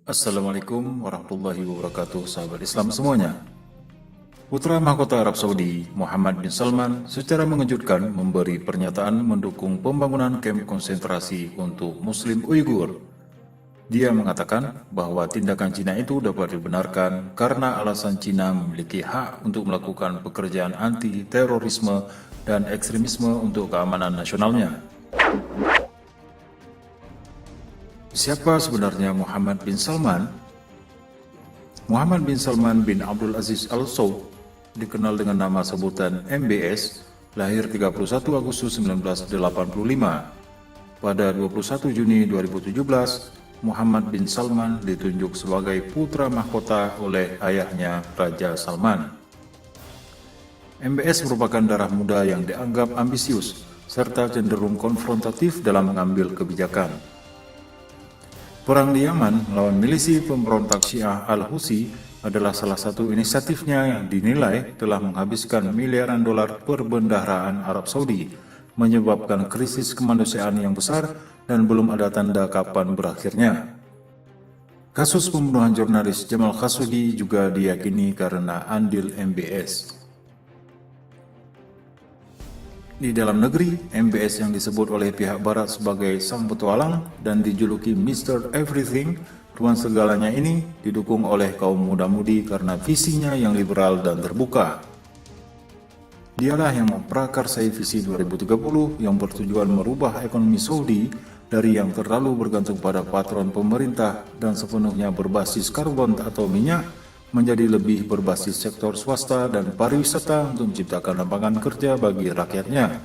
Assalamualaikum warahmatullahi wabarakatuh, sahabat Islam semuanya. Putra Mahkota Arab Saudi, Muhammad bin Salman, secara mengejutkan memberi pernyataan mendukung pembangunan kamp konsentrasi untuk Muslim Uighur. Dia mengatakan bahwa tindakan Cina itu dapat dibenarkan karena alasan Cina memiliki hak untuk melakukan pekerjaan anti-terorisme dan ekstremisme untuk keamanan nasionalnya. Siapa sebenarnya Muhammad bin Salman? Muhammad bin Salman bin Abdul Aziz Al Saud, dikenal dengan nama sebutan MBS, lahir 31 Agustus 1985. Pada 21 Juni 2017, Muhammad bin Salman ditunjuk sebagai putra mahkota oleh ayahnya Raja Salman. MBS merupakan darah muda yang dianggap ambisius serta cenderung konfrontatif dalam mengambil kebijakan. Perang di Yaman melawan milisi pemberontak Syiah Al-Husi adalah salah satu inisiatifnya yang dinilai telah menghabiskan miliaran dolar perbendaharaan Arab Saudi, menyebabkan krisis kemanusiaan yang besar dan belum ada tanda kapan berakhirnya. Kasus pembunuhan jurnalis Jamal Khashoggi juga diyakini karena andil MBS. Di dalam negeri, MBS yang disebut oleh pihak barat sebagai sang petualang dan dijuluki Mr. Everything, tuan segalanya ini didukung oleh kaum muda-mudi karena visinya yang liberal dan terbuka. Dialah yang memprakarsai visi 2030 yang bertujuan merubah ekonomi Saudi dari yang terlalu bergantung pada patron pemerintah dan sepenuhnya berbasis karbon atau minyak menjadi lebih berbasis sektor swasta dan pariwisata untuk menciptakan lapangan kerja bagi rakyatnya.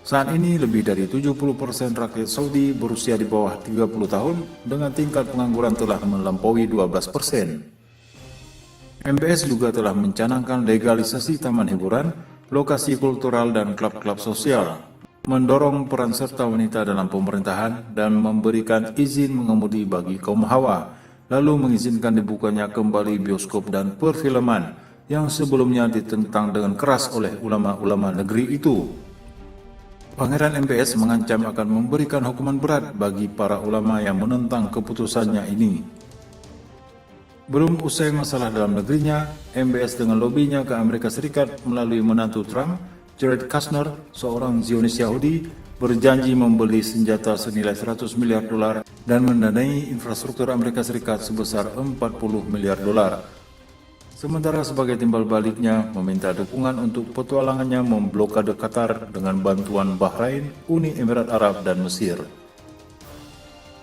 Saat ini lebih dari 70% rakyat Saudi berusia di bawah 30 tahun dengan tingkat pengangguran telah melampaui 12%. MBS juga telah mencanangkan legalisasi taman hiburan, lokasi kultural dan klub-klub sosial, mendorong peran serta wanita dalam pemerintahan dan memberikan izin mengemudi bagi kaum hawa, lalu mengizinkan dibukanya kembali bioskop dan perfilman yang sebelumnya ditentang dengan keras oleh ulama-ulama negeri itu. Pangeran MBS mengancam akan memberikan hukuman berat bagi para ulama yang menentang keputusannya ini. Belum usai masalah dalam negerinya, MBS dengan lobinya ke Amerika Serikat melalui menantu Trump, Jared Kushner, seorang Zionis Yahudi, berjanji membeli senjata senilai 100 miliar dolar dan mendanai infrastruktur Amerika Serikat sebesar 40 miliar dolar. Sementara sebagai timbal baliknya meminta dukungan untuk petualangannya memblokade Qatar dengan bantuan Bahrain, Uni Emirat Arab, dan Mesir.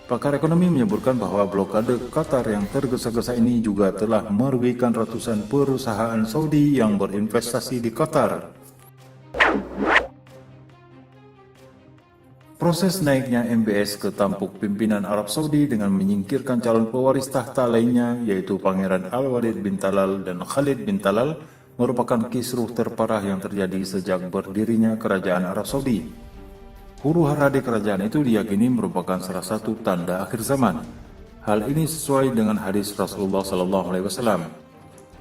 Pakar ekonomi menyebutkan bahwa blokade Qatar yang tergesa-gesa ini juga telah merugikan ratusan perusahaan Saudi yang berinvestasi di Qatar. Proses naiknya MBS ke tampuk pimpinan Arab Saudi dengan menyingkirkan calon pewaris tahta lainnya yaitu Pangeran Al-Walid bin Talal dan Khalid bin Talal merupakan kisruh terparah yang terjadi sejak berdirinya Kerajaan Arab Saudi. Huru-hara di kerajaan itu diyakini merupakan salah satu tanda akhir zaman. Hal ini sesuai dengan hadis Rasulullah SAW.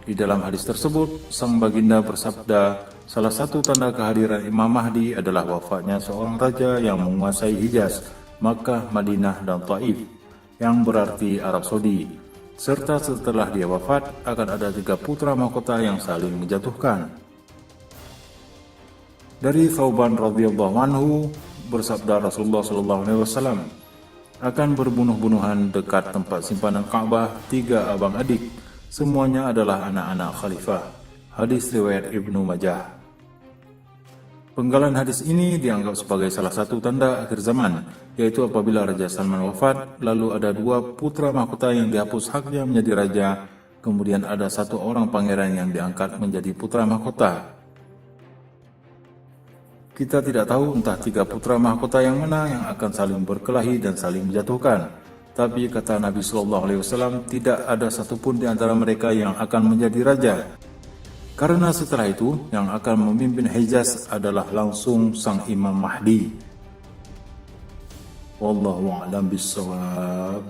Di dalam hadis tersebut, sang baginda bersabda, salah satu tanda kehadiran Imam Mahdi adalah wafatnya seorang raja yang menguasai Hijaz, Makkah, Madinah, dan Taif, yang berarti Arab Saudi. Serta setelah dia wafat, akan ada 3 putra mahkota yang saling menjatuhkan. Dari Thauban radhiyallahu anhu, bersabda Rasulullah SAW, akan berbunuh-bunuhan dekat tempat simpanan Ka'bah 3 abang adik, semuanya adalah anak-anak khalifah. Hadis riwayat Ibnu Majah. Penggalan hadis ini dianggap sebagai salah satu tanda akhir zaman, yaitu apabila Raja Salman wafat, lalu ada 2 putra mahkota yang dihapus haknya menjadi raja, kemudian ada 1 orang pangeran yang diangkat menjadi putra mahkota. Kita tidak tahu entah 3 putra mahkota yang mana yang akan saling berkelahi dan saling menjatuhkan. Tapi kata Nabi SAW, tidak ada satupun di antara mereka yang akan menjadi raja. Karena setelah itu, yang akan memimpin Hijaz adalah langsung sang Imam Mahdi. Wallahu a'lam bishawab.